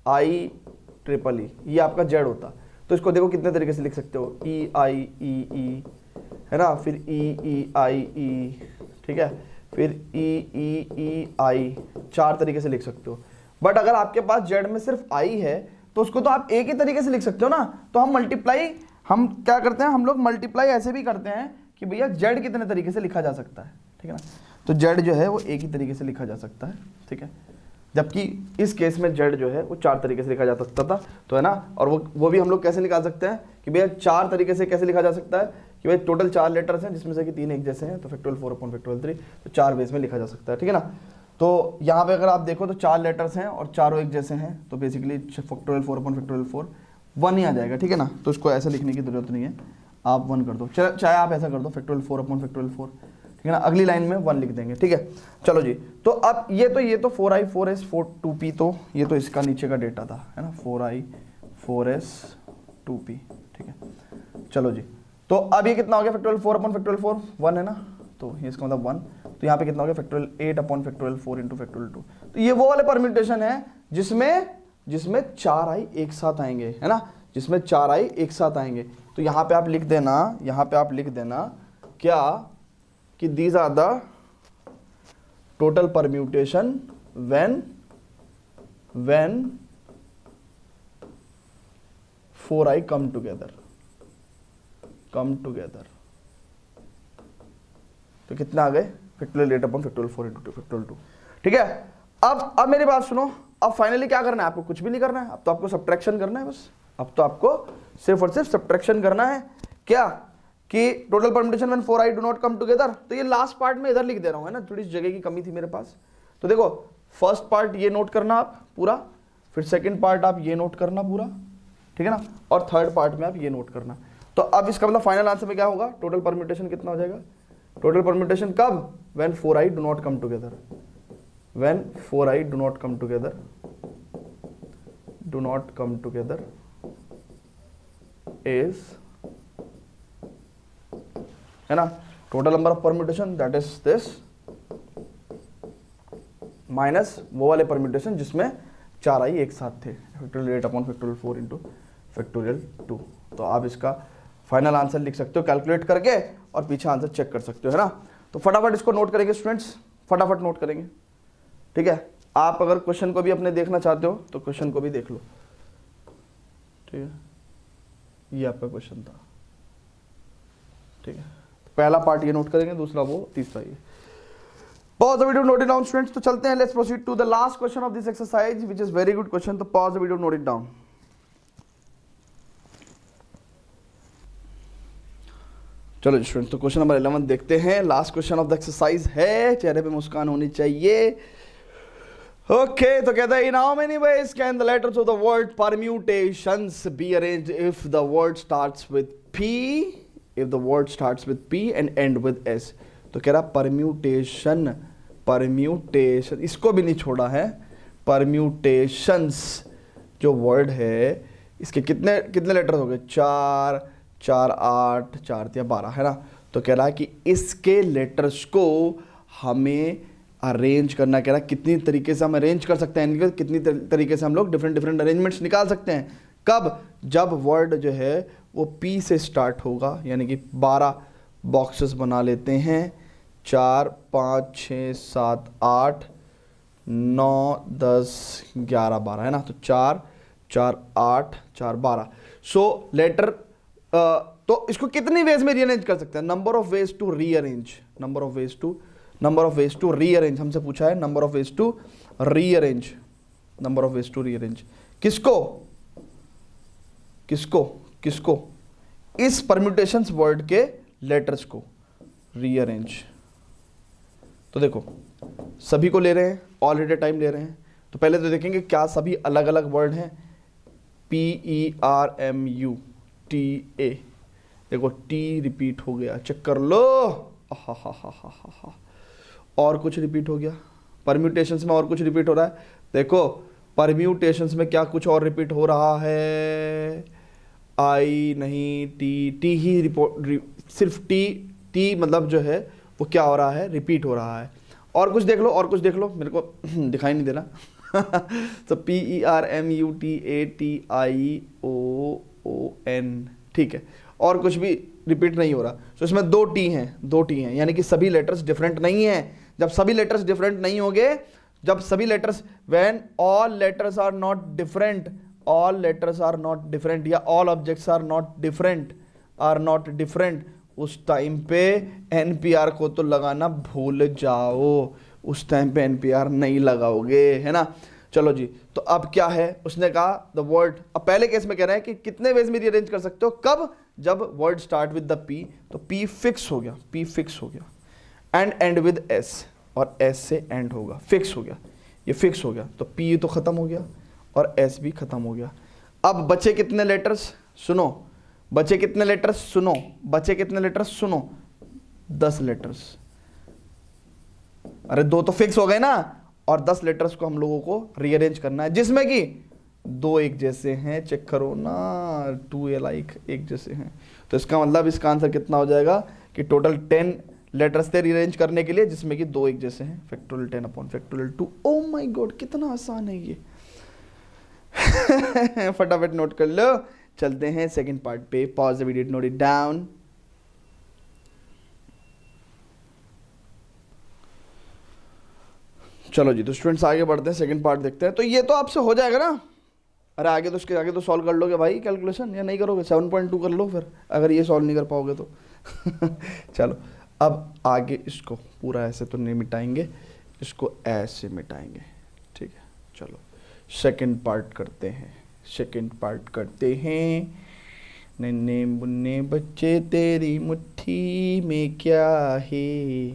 IEEE, ये आपका Z होता, तो इसको देखो कितने तरीके से लिख सकते हो, EIEE, है ना, फिर EEIE, ठीक है, फिर EEEI, 4 तरीके से लिख सकते हो। बट अगर आपके पास Z में सिर्फ I है तो उसको तो आप एक ही तरीके से लिख सकते हो ना। तो हम मल्टीप्लाई, हम क्या करते हैं, हम लोग मल्टीप्लाई ऐसे भी करते हैं कि भैया Z कितने तरीके से लिखा जा सकता है, ठीक है ना। तो Z जो है वो एक ही तरीके से लिखा जा सकता है, ठीक है, जबकि इस केस में Z जो है वो 4 तरीके से लिखा जा सकता था, तो है ना। और वो भी हम लोग कैसे निकाल सकते हैं कि भैया 4 तरीके से कैसे लिखा जा सकता है कि भाई टोटल 4 लेटर्स हैं जिसमें से कि 3 एक जैसे हैं, तो फैक्टोरियल 4/3, तो 4 वेज में लिखा जा सकता है, ठीक है ना। तो यहाँ पे अगर आप देखो तो 4 लेटर्स हैं और चारों एक जैसे हैं, तो बेसिकली फैक्टोरियल 4/4 1 ही आ जाएगा, ठीक है ना। तो इसको ऐसे लिखने की जरूरत नहीं है, आप 1 कर दो, चाहे आप ऐसा कर दो फैक्टोरियल 4/4, ठीक है ना। अगली लाइन में 1 लिख देंगे, ठीक है। चलो जी, तो अब ये तो 4i 4s 2p, तो ये तो इसका नीचे का डेटा था, है ना, 4i 4s 2p, ठीक है। चलो जी, तो अब ये कितना हो गया, फैक्टोरियल 4/4 1 है ना, तो ये इसका मतलब 1। तो यहाँ पे कितना हो गया, फैक्टोरियल 8/4 इंटू फैक्टोरियल 2। तो ये वो वाले परम्यूटेशन है जिसमें 4i एक साथ आएंगे, है ना, जिसमें 4i एक साथ आएंगे। तो यहाँ पे आप लिख देना, क्या कि these are the total permutation when 4i come together। तो कितना आ गए, फैक्टोरियल 8/4 इंटू फैक्टोरियल 2, ठीक है। अब मेरी बात सुनो, अब फाइनली क्या करना है आपको, कुछ भी नहीं करना है, अब तो आपको सब्ट्रैक्शन करना है बस। अब तो आपको सिर्फ और सिर्फ सब्ट्रैक्शन करना है। क्या कि total permutation when 4i do not come together, तो ये लास्ट पार्ट में इधर लिख दे रहा हूं, है ना, थोड़ी जगह की कमी थी मेरे पास। तो देखो फर्स्ट पार्ट ये नोट करना आप पूरा, फिर सेकंड पार्ट आप ये नोट करना पूरा, ठीक है ना, और थर्ड पार्ट में आप ये नोट करना। तो अब इसका मतलब फाइनल आंसर में क्या होगा, टोटल परम्यूटेशन कितना हो जाएगा, टोटल परम्यूटेशन कब, when 4i do not come together, when 4i do not come together, do not come together is, है ना, total number of permutation that is this minus वो वाले परम्यूटेशन जिसमें 4i एक साथ थे, factorial 8 upon factorial 4 into factorial 2। तो आप इसका फाइनल आंसर लिख सकते हो कैलकुलेट करके और पीछे आंसर चेक कर सकते हो, है ना। तो फटाफट इसको नोट करेंगे स्टूडेंट्स, फटाफट नोट करेंगे, ठीक है। आप अगर क्वेश्चन को भी अपने देखना चाहते हो तो क्वेश्चन को भी देख लो, ठीक है, ये आपका क्वेश्चन था, ठीक है। पहला पार्ट ये नोट करेंगे, दूसरा वो, तीसरा ये। Pause the video, note it down students। तो चलते हैं, let's proceed to the last question of this exercise which is very good question। तो pause the video, note it down। चलो स्टूडेंट्स, तो क्वेश्चन नंबर 11 देखते हैं, last question of the exercise है, चेहरे पे मुस्कान होनी चाहिए। ओके, तो कहता है इन how many ways can the letters of the word permutations be arranged if the word starts with P, if the word starts with P and end with S। तो कह रहा परम्यूटेशन, परम्यूटेशन इसको भी नहीं छोड़ा है, परम्यूटेशंस जो word है इसके कितने कितने लेटर हो गए, 4 4 8 4 या 12, है ना। तो कह रहा है कि इसके लेटर्स को हमें अरेंज करना, कह रहा है कितनी तरीके से हम अरेंज कर सकते हैं, कितनी तरीके से हम लोग डिफरेंट डिफरेंट अरेंजमेंट्स निकाल सकते हैं। कब, जब वर्ड जो है वो P से स्टार्ट होगा, यानी कि 12 बॉक्सेस बना लेते हैं, 4 5 6 7 8 9 10 11 12, है ना। तो 4 4 8 4 12। सो लेटर, तो इसको कितनी वेज में रीअरेंज कर सकते हैं, number of ways to rearrange, number of ways to rearrange हमसे पूछा है, number of ways to rearrange, number of ways to rearrange किसको किसको किसको, इस परम्यूटेशंस वर्ड के लेटर्स को रीअरेंज। तो देखो सभी को ले रहे हैं, ऑल एट ए टाइम ले रहे हैं, तो पहले तो देखेंगे क्या सभी अलग अलग वर्ड हैं, PERMUTA, देखो T रिपीट हो गया, चेक कर लो, और कुछ रिपीट हो गया, परम्यूटेशंस में और कुछ रिपीट हो रहा है, देखो परम्यूटेशंस में क्या कुछ और रिपीट हो रहा है, आई नहीं, टी ही सिर्फ टी मतलब जो है वो क्या हो रहा है, रिपीट हो रहा है। और कुछ देख लो, और कुछ देख लो, मेरे को दिखाई नहीं दे रहा। तो PERMUTATIOON, ठीक है, और कुछ भी रिपीट नहीं हो रहा। तो इसमें 2 टी हैं, यानी कि सभी लेटर्स डिफरेंट नहीं हैं। जब सभी लेटर्स डिफरेंट नहीं होंगे, जब सभी letters, when all letters are not different, all letters are not different, या all objects are not different, उस टाइम पे NPR को तो लगाना भूल जाओ, उस टाइम पे NPR नहीं लगाओगे, है ना। चलो जी, तो अब क्या है, उसने कहा द वर्ड, अब पहले केस में कह रहा है कि कितने वेज में रीअरेंज कर सकते हो, कब, जब word start with the P, तो P फिक्स हो गया, एंड विद S, और S से एंड होगा, फिक्स हो गया, ये फिक्स हो गया, तो P तो खत्म हो गया और S भी खत्म हो गया। अब बचे कितने लेटर्स, सुनो, बचे कितने लेटर्स सुनो, 10 लेटर्स, अरे 2 तो फिक्स हो गए ना, और 10 लेटर्स को हम लोगों को रीअरेंज करना है, जिसमें कि 2 एक जैसे हैं, चेक करो ना, 2 लाइक एक जैसे हैं। तो इसका मतलब इसका आंसर कितना हो जाएगा कि टोटल 10 लेटर्स थे रीअरेंज करने के लिए, जिसमें कि 2 एक जैसे हैं, factorial 10 upon factorial 2। Oh my God, कितना आसान है ये। फटाफट नोट कर लो, चलते हैं सेकंड पार्ट पे, pause the video, note it down. चलो जी, तो स्टूडेंट्स आगे बढ़ते हैं, सेकंड पार्ट देखते हैं। तो ये तो आपसे हो जाएगा ना, अरे आगे तो उसके आगे तो सॉल्व कर लोगे भाई कैलकुलेशन, या नहीं करोगे, 7.2 कर लो फिर, अगर ये सॉल्व नहीं कर पाओगे तो। चलो अब आगे इसको पूरा ऐसे तो नहीं मिटाएंगे, इसको ऐसे मिटाएंगे, ठीक है। चलो सेकंड पार्ट करते हैं, नन्हे मुन्ने बच्चे तेरी मुट्ठी में क्या है।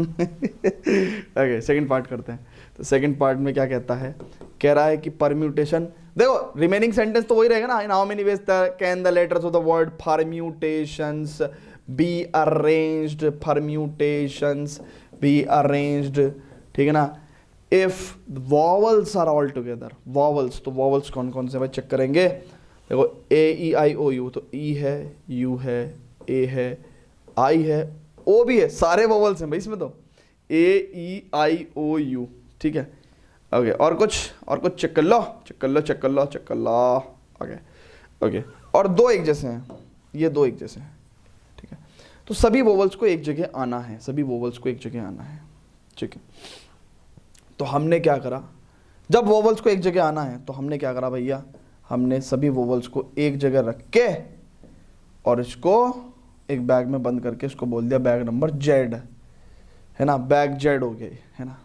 ओके, सेकंड पार्ट करते हैं। तो सेकंड पार्ट में क्या कहता है, कह रहा है कि परम्यूटेशन, देखो रिमेनिंग सेंटेंस तो वही रहेगा ना, in how many ways can the letters of the word permutations be arranged, permutations be arranged, ठीक है ना। If vowels are all together, vowels, तो वॉवल्स कौन कौन से भाई चेक करेंगे। देखो ए ई आई ओ यू, तो ई है, यू है, ए है, आई है, ओ भी है, सारे वॉवल्स हैं भाई इसमें तो, ए ई आई ओ यू, ठीक है। ओके, और कुछ चेक कर लो, चेक कर लो, चेक कर लो, चेक कर लो। ओके ओके, और दो एक जैसे हैं, ये दो एक जैसे हैं, ठीक है। तो सभी वोवल्स को एक जगह आना है, सभी वोवल्स को एक जगह आना है, ठीक है। तो हमने क्या करा, जब वोवल्स को एक जगह आना है तो हमने क्या करा भैया, हमने सभी वोवल्स को एक जगह रख के और इसको एक बैग में बंद करके इसको बोल दिया बैग नंबर जेड, है ना, बैग जेड हो गया, है ना।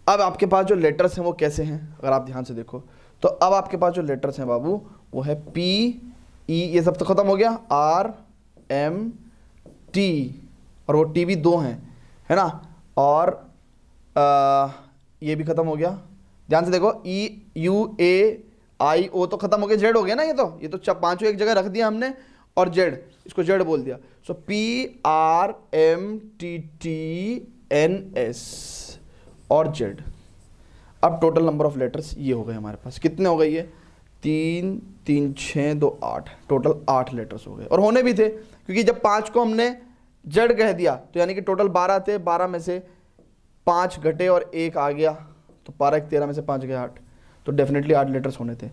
अब आपके पास जो लेटर्स हैं वो कैसे हैं, अगर आप ध्यान से देखो तो अब आपके पास जो लेटर्स हैं बाबू वो है पी ई, ये सब तो खत्म हो गया, आर एम टी, और वो टी भी दो हैं, है ना, और ये भी खत्म हो गया। ध्यान से देखो, ई यू ए आई ओ तो खत्म हो गया, जेड हो गया ना, ये तो पांचों एक जगह रख दिया हमने, और जेड, इसको जेड बोल दिया। So P R M T T N S और जेड। अब टोटल नंबर ऑफ लेटर्स ये हो गए हमारे पास, कितने हो गए ये, 3 3 6 2 8, टोटल 8 लेटर्स हो गए, और होने भी थे क्योंकि जब 5 को हमने जेड कह दिया तो यानी कि टोटल 12 थे, 12 में से 5 घटे और 1 आ गया, तो 12 1 13 में से 5 गए 8, तो डेफिनेटली 8 लेटर्स होने थे।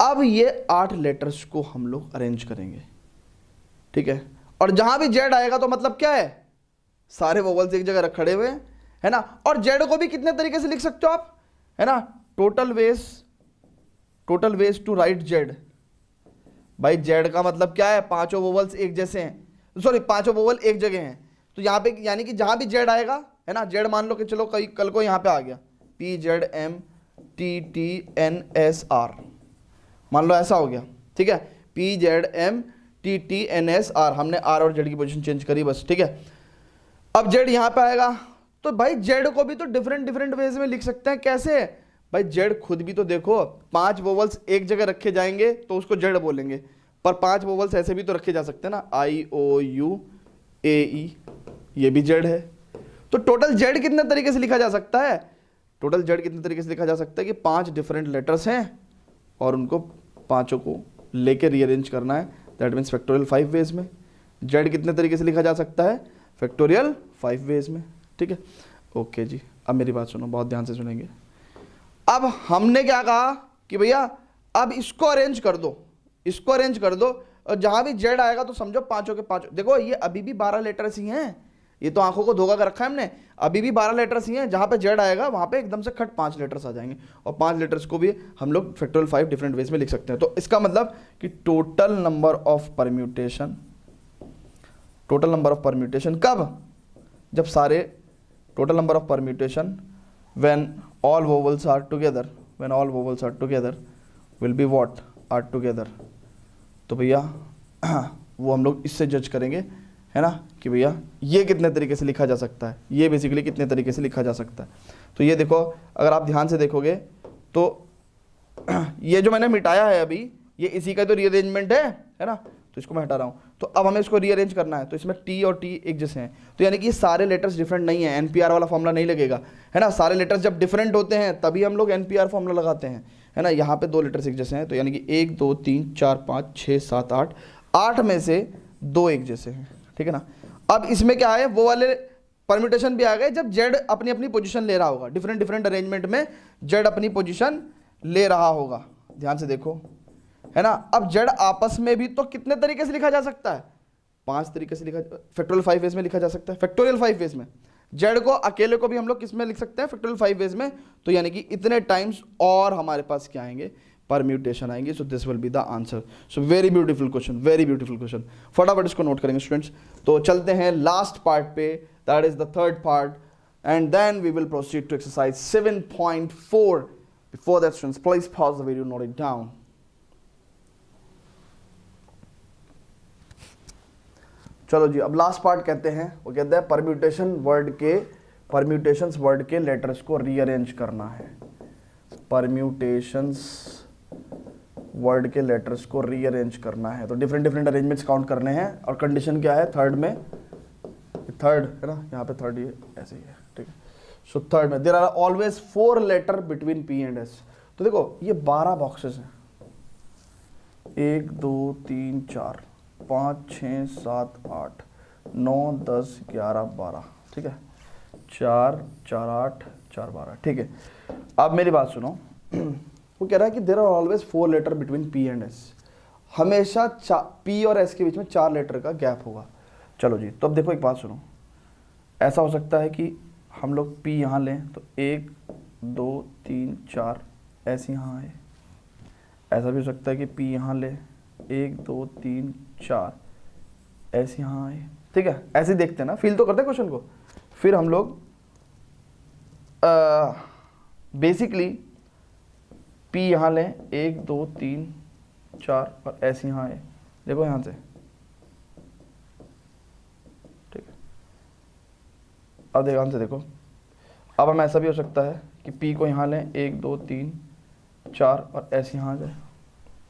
अब ये 8 लेटर्स को हम लोग अरेंज करेंगे, ठीक है, और जहां भी जेड आएगा तो मतलब क्या है, सारे वोवल्स एक जगह खड़े हुए हैं, है ना। और जेड को भी कितने तरीके से लिख सकते हो आप, है ना, total ways to write Z. भाई जेड का मतलब क्या है, पांचों वोवल्स एक जैसे हैं, सॉरी पांचों वोवल एक जगह हैं, तो यहाँ पे यानी कि जहां भी जेड आएगा, है ना, जेड मान लो कि चलो कल को यहाँ पे आ गया P Z M T T N S R, मान लो ऐसा हो गया, ठीक है, P Z M T T N S R, हमने आर और जेड की पोजीशन चेंज करी बस, ठीक है। अब जेड यहाँ पे आएगा तो भाई जेड को भी तो डिफरेंट वेज में लिख सकते हैं, कैसे भाई, जेड खुद भी तो देखो, 5 वोवल्स एक जगह रखे जाएंगे तो उसको जेड बोलेंगे, पर 5 वोवल्स ऐसे भी तो रखे जा सकते हैं ना, आई ओ यू ए ई, ये भी जेड है। तो टोटल जेड कितने तरीके से लिखा जा सकता है, टोटल जेड कितने तरीके से लिखा जा सकता है कि 5 डिफरेंट लेटर्स हैं और उनको पांचों को लेके रीअरेंज करना है, दैट मीन्स फैक्टोरियल 5 वेज में। जेड कितने तरीके से लिखा जा सकता है, फैक्टोरियल 5 वेज में, ठीक है। ओके जी, अब मेरी बात सुनो, बहुत ध्यान से सुनेंगे। अब हमने क्या कहा कि भैया अब इसको अरेंज कर दो, इसको अरेंज कर दो, और जहां भी जेड आएगा तो समझो पांचों के पांचों, देखो ये अभी भी 12 लेटर्स ही हैं, ये तो आंखों को धोखा कर रखा है हमने, अभी भी 12 लेटर्स ही हैं, जहां पे जेड आएगा वहां पे एकदम से खट 5 लेटर्स आ जाएंगे, और 5 लेटर्स को भी हम लोग फैक्टोरियल 5 डिफरेंट वेज में लिख सकते हैं। तो इसका मतलब कि total number of permutation, total number of permutation कब, जब सारे, total number of permutation when all vowels are together, when all vowels are together will be what, are together। तो भैया वो हम लोग इससे जज करेंगे, है ना, कि भैया ये कितने तरीके से लिखा जा सकता है, ये बेसिकली कितने तरीके से लिखा जा सकता है। तो ये देखो, अगर आप ध्यान से देखोगे तो ये जो मैंने मिटाया है अभी, ये इसी का तो रीअरेंजमेंट है ना, तो इसको मैं हटा रहा हूँ। तो अब हमें इसको रीअरेंज करना है, तो इसमें टी और टी एक जैसे हैं, तो यानी कि ये सारे लेटर्स डिफरेंट नहीं है, एनपीआर वाला फॉर्मूला नहीं लगेगा, है ना। सारे लेटर्स जब डिफरेंट होते हैं तभी हम लोग एनपीआर फॉर्मूला लगाते हैं, है ना। यहाँ पे 2 लेटर्स एक जैसे हैं, तो यानी कि 1 2 3 4 5 6 7 8, 8 में से 2 एक जैसे हैं, ठीक है ना। अब इसमें क्या है, वो वाले परम्यूटेशन भी आ गए जब जेड अपनी अपनी पोजिशन ले रहा होगा, डिफरेंट अरेंजमेंट में जेड अपनी पोजिशन ले रहा होगा, ध्यान से देखो, है ना। अब जेड आपस में भी तो कितने तरीके से लिखा जा सकता है, 5 तरीके से लिखा, फैक्टोरियल 5 वेज में लिखा जा सकता है, फैक्टोरियल 5 वेज में। जेड को अकेले को भी हम लोग किस में लिख सकते हैं, फैक्टोरियल 5 वेज में, तो यानी कि इतने टाइम्स और हमारे पास क्या आएंगे, परम्यूटेशन आएंगे। So this will be the answer. So very beautiful question, very beautiful question, फटाफट इसको नोट करेंगे स्टूडेंट्स। तो चलते हैं लास्ट पार्ट पे, that is the third part, and then we will proceed to exercise 7.4। Before that students please pause the video, note it down. चलो जी, अब लास्ट पार्ट कहते हैं, वो कहते हैं परम्यूटेशंस वर्ड के लेटर्स को रीअरेंज करना है। परम्यूटेशंस वर्ड के लेटर्स को रीअरेंज करना है, तो डिफरेंट डिफरेंट अरेंजमेंट्स काउंट करने हैं। और कंडीशन क्या है, थर्ड में, थर्ड है ना, यहाँ पे थर्ड ये ऐसे ही है, ठीक है। सो थर्ड में there are always 4 letter between P and S. तो देखो ये 12 बॉक्सेस हैं, 1 2 3 4 5 6 7 8 9 10 11 12, ठीक है, 4 4 8 4 12, ठीक है। अब मेरी बात सुनो, वो कह रहा है कि there are always 4 letter between P and S, हमेशा पी और एस के बीच में 4 लेटर का गैप होगा। चलो जी, तो अब देखो एक बात सुनो, ऐसा हो सकता है कि हम लोग पी यहाँ लें तो 1 2 3 4 ऐसे यहाँ आए, ऐसा भी हो सकता है कि पी यहाँ ले 1 2 3 4 ऐसे यहाँ आए, ठीक है। ऐसे देखते हैं ना, फील तो करते हैं क्वेश्चन को। फिर हम लोग बेसिकली पी यहाँ लें 1 2 3 4 और ऐसे यहाँ आए, देखो यहाँ से, ठीक है। अब ध्यान से देखो, अब हम ऐसा भी हो सकता है कि पी को यहाँ लें 1 2 3 4 और ऐसे यहाँ आ जाए,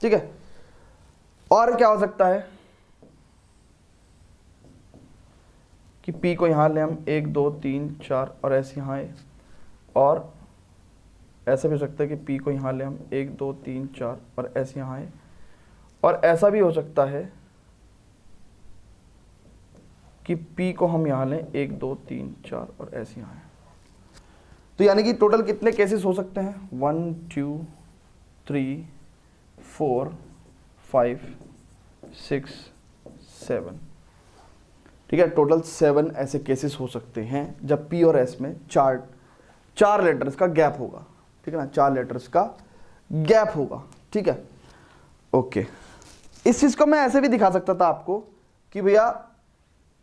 ठीक है। और क्या हो सकता है कि पी को यहाँ लें हम 1 2 3 4 और ऐसे यहाँ आए, और ऐसा भी हो सकता है कि पी को यहाँ लें हम 1 2 3 4 और ऐसे यहाँ आए, और ऐसा भी हो सकता है कि पी को हम यहाँ लें 1 2 3 4 और ऐसे यहाँ आए। तो यानी कि टोटल कितने केसेस हो सकते हैं, 1 2 3 4 5 6 7, ठीक है। टोटल 7 ऐसे केसेस हो सकते हैं जब पी और एस में चार लेटर्स का गैप होगा, ठीक है ना, 4 लेटर्स का गैप होगा, ठीक है। ओके, इस चीज को मैं ऐसे भी दिखा सकता था आपको कि भैया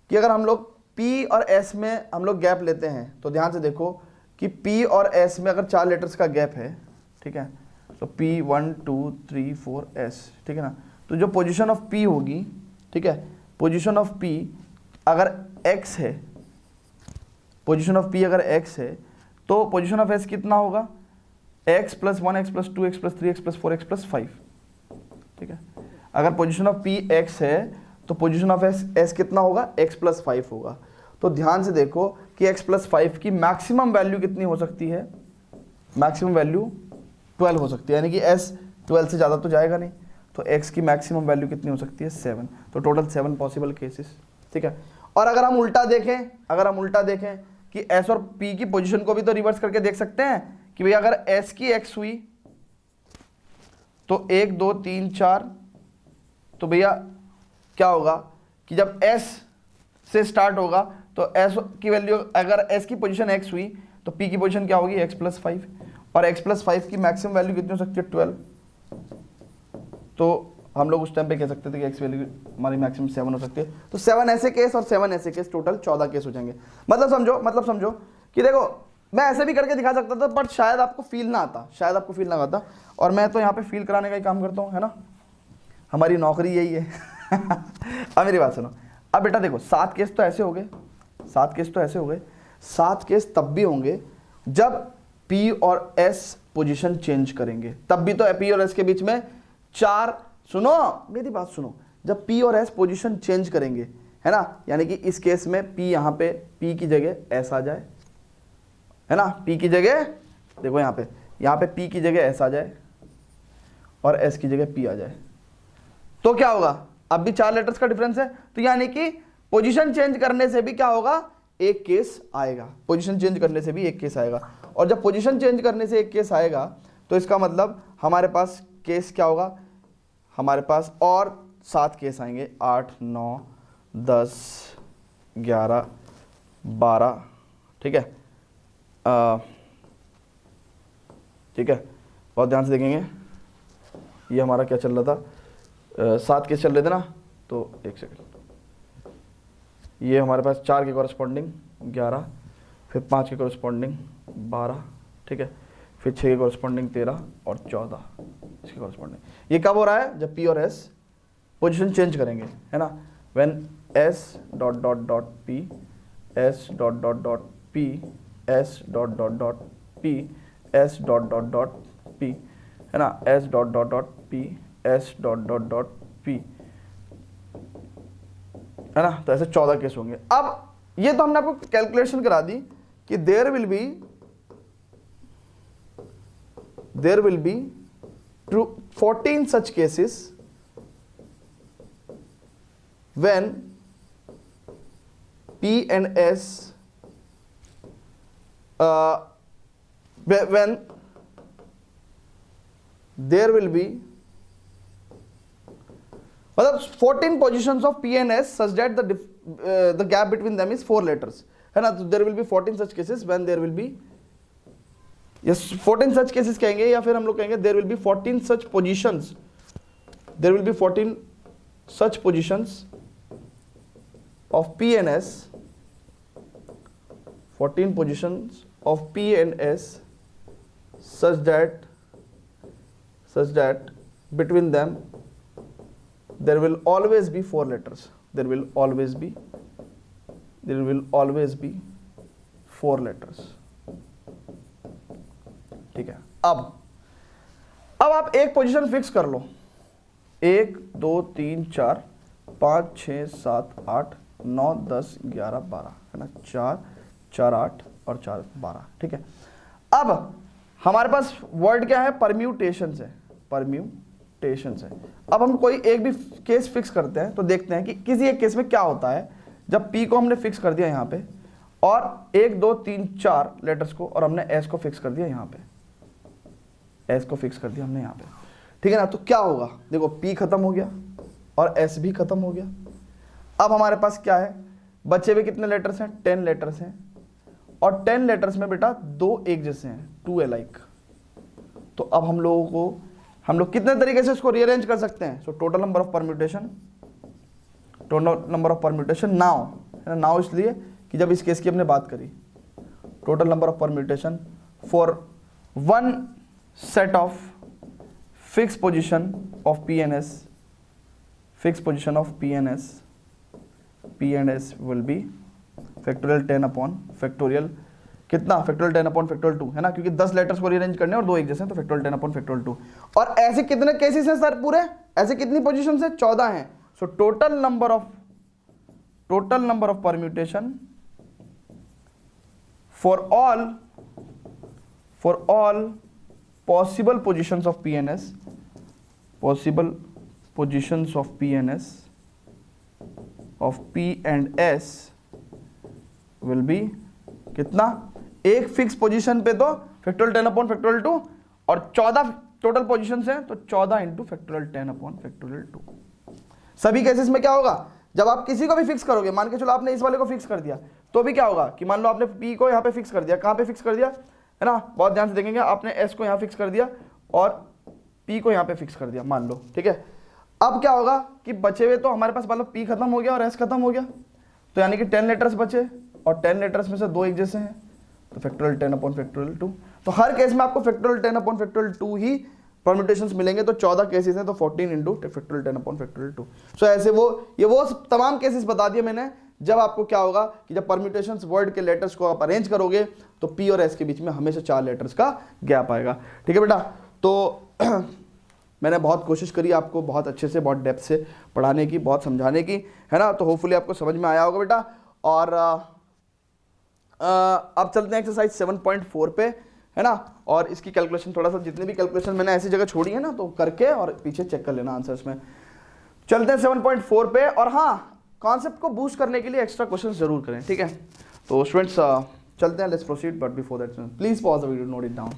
कि अगर हम लोग पी और एस में हम लोग गैप लेते हैं, तो ध्यान से देखो कि पी और एस में अगर 4 लेटर्स का गैप है, ठीक है, तो पी 1 2 3 4 एस, ठीक है ना। तो जो पोजीशन ऑफ पी होगी, ठीक है, पोजीशन ऑफ पी अगर एक्स है, पोजीशन ऑफ पी अगर एक्स है, तो पोजीशन ऑफ एस कितना होगा, x plus 1 x plus 2 x plus 3 x plus 4 x plus 5, ठीक है। अगर पोजीशन ऑफ पी एक्स है तो पोजीशन ऑफ एस कितना होगा, एक्स प्लस 5 होगा। तो ध्यान से देखो कि x प्लस 5 की मैक्सिमम वैल्यू कितनी हो सकती है, मैक्सिमम वैल्यू 12 हो सकती है, यानी कि s 12 से ज़्यादा तो जाएगा नहीं, तो x की मैक्सिमम वैल्यू कितनी हो सकती है, 7। तो टोटल 7 पॉसिबल केसेस, ठीक है। और अगर हम उल्टा देखें कि s और p की पोजीशन को भी तो रिवर्स करके देख सकते हैं कि भैया अगर s की x हुई तो 1 2 3 4, तो भैया क्या होगा कि जब s से स्टार्ट होगा तो s की वैल्यू, अगर s की पोजीशन x हुई तो p की पोजीशन क्या होगी, x प्लस 5, और x प्लस 5 की मैक्सिमम वैल्यू कितनी हो सकती है, 12। तो हम लोग उस टाइम पे कह सकते थे कि x वैल्यू हमारी मैक्सिमम 7 हो सकती है। तो 7 ऐसे केस और 7 ऐसे केस, टोटल 14 केस हो जाएंगे। मतलब समझो कि देखो मैं ऐसे भी करके दिखा सकता था, बट शायद आपको फील ना आता, और मैं तो यहाँ पे फील कराने का ही काम करता हूँ, है ना, हमारी नौकरी यही है। अब मेरी बात सुनो, अब बेटा देखो 7 केस तो ऐसे हो गए, 7 केस तब भी होंगे जब P और S पोजीशन चेंज करेंगे, तब भी तो P और S के बीच में 4, सुनो मेरी बात सुनो, जब P और S पोजीशन चेंज करेंगे, है ना, यानी कि इस केस में P यहाँ पे P की जगह S आ जाए, है ना, P की जगह देखो यहाँ पे P की जगह S आ जाए और S की जगह P आ जाए, तो क्या होगा, अब भी 4 लेटर्स का डिफरेंस है, तो यानी कि पोजीशन चेंज करने से भी क्या होगा, एक केस आएगा, पोजीशन चेंज करने से भी एक केस आएगा। और जब पोजीशन चेंज करने से एक केस आएगा तो इसका मतलब हमारे पास केस क्या होगा, हमारे पास और 7 केस आएंगे, 8 9 10 11 12, ठीक है, ठीक है। बहुत ध्यान से देखेंगे, ये हमारा क्या चल रहा था, 7 केस चल रहे थे ना, तो एक सेकंड, ये हमारे पास 4 के कॉरस्पॉन्डिंग 11, फिर 5 के कॉरस्पॉन्डिंग 12, ठीक है, फिर 6 के कॉरस्पॉन्डिंग 13 और 14 इसके कॉरस्पॉन्डिंग। ये कब हो रहा है, जब P और S पोजीशन चेंज करेंगे, है ना, when S dot dot dot P, S dot dot dot P, S dot dot dot P, S dot dot dot P, है ना, S dot dot dot P, S dot dot dot P, है ना। तो ऐसे 14 case होंगे। अब ये तो हमने आपको कैलकुलेशन करा दी कि there will be 14 such cases when P and S when there will be मतलब 14 positions of P and S such that the gap between them is 4 letters, है ना। तो there will be 14 such cases when there will be, yes 14 such cases कहेंगे, या फिर हम लोग कहेंगे there will be 14 such positions, there will be 14 such positions of P and S, 14 positions of P and S such that between them there will always be 4 letters, there will always be 4 letters, ठीक है। अब आप एक position fix कर लो, 1 2 3 4 5 6 7 8 9 10 11 12, है ना, 4 4 8 और 4 12, ठीक है। अब हमारे पास वर्ड क्या है, परम्यूटेशन है, परम्यूटेशन है। अब हम कोई एक भी केस फिक्स करते हैं तो देखते हैं कि किसी एक केस में क्या होता है जब P को हमने फिक्स कर दिया यहाँ पे, और 1 2 3 4 लेटर्स को, और हमने S को फिक्स कर दिया यहाँ पे, S को फिक्स कर दिया हमने यहाँ पे, ठीक है ना। तो क्या होगा, देखो P खत्म हो गया और S भी खत्म हो गया। अब हमारे पास क्या है, बचे हुए कितने लेटर्स हैं, 10 लेटर्स हैं, और 10 लेटर्स में बेटा 2 एक जैसे हैं, 2 अलाइक। तो अब हम लोग कितने तरीके से इसको रीअरेंज कर सकते हैं। So total number of permutation now, है ना, नाउ इसलिए कि जब इस केस की हमने बात करी, total number of permutation for one set of fix position of P and S, fix position of P and S will be factorial 10 upon factorial कितना, फैक्टोरियल 10 अपॉन फैक्टोरियल 2, है ना, क्योंकि 10 लेटर्स को रीअरेंज करने और 2 एक जैसे हैं, तो फैक्टोरियल 10 अपॉन फैक्टोरियल 2। और ऐसे कितने केसेस हैं सर पूरे, ऐसे कितनी पोजीशंस हैं, 14 हैं। So total number of permutation for all possible positions of P and S, possible positions of P and S will be कितना, एक फिक्स पोजीशन पे तो फैक्टोरियल 10 अपॉन फैक्टोरियल 2, और 14 टोटल पोजीशंस हैं तो 14 इंटू फैक्टोरियल 10 अपॉन फैक्टोरियल 2। सभी cases में क्या होगा, जब आप किसी को भी फिक्स करोगे, मान के चलो आपने इस वाले को फिक्स कर दिया, तो भी क्या होगा कि मान लो आपने P को यहाँ पे फिक्स कर दिया, कहाँ पे फिक्स कर दिया, है ना, बहुत ध्यान से देखेंगे, आपने S को यहाँ फिक्स कर दिया और P को यहाँ पे फिक्स कर दिया, मान लो, ठीक है। अब क्या होगा कि बचे हुए तो हमारे पास मान लो P खत्म हो गया और S खत्म हो गया, तो यानी कि 10 लेटर्स बचे, और 10 लेटर्स में से 2 एक जैसे हैं, तो फैक्टोरियल 10 अपॉन फैक्टोरियल 2। तो हर केस में आपको फैक्टोरियल 10 अपॉन फैक्टोरियल 2 ही परम्यूटेशंस मिलेंगे। तो 14 केसेस हैं तो 14 इंटू फैक्टोरियल 10 अपॉन फैक्टोरियल 2। सो ऐसे वो तमाम केसेस बता दिए मैंने, जब आपको क्या होगा कि जब परम्यूटेशंस वर्ड के लेटर्स को आप अरेंज करोगे तो P और S के बीच में हमेशा 4 लेटर्स का गैप आएगा, ठीक है बेटा। तो मैंने बहुत कोशिश करी आपको बहुत अच्छे से, बहुत डेप्थ से पढ़ाने की, बहुत समझाने की, है ना। तो होपफुली आपको समझ में आया होगा बेटा। और अब चलते हैं एक्सरसाइज 7.4 पे, है ना। और इसकी कैलकुलेशन थोड़ा सा, जितने भी कैलकुलेशन मैंने ऐसी जगह छोड़ी है ना, तो करके और पीछे चेक कर लेना आंसर्स में। चलते हैं 7.4 पे। और हाँ, कॉन्सेप्ट को बूस्ट करने के लिए एक्स्ट्रा क्वेश्चंस जरूर करें, ठीक है। तो स्टूडेंट्स चलते हैं, let's proceed, but before that please pause the video, note it down.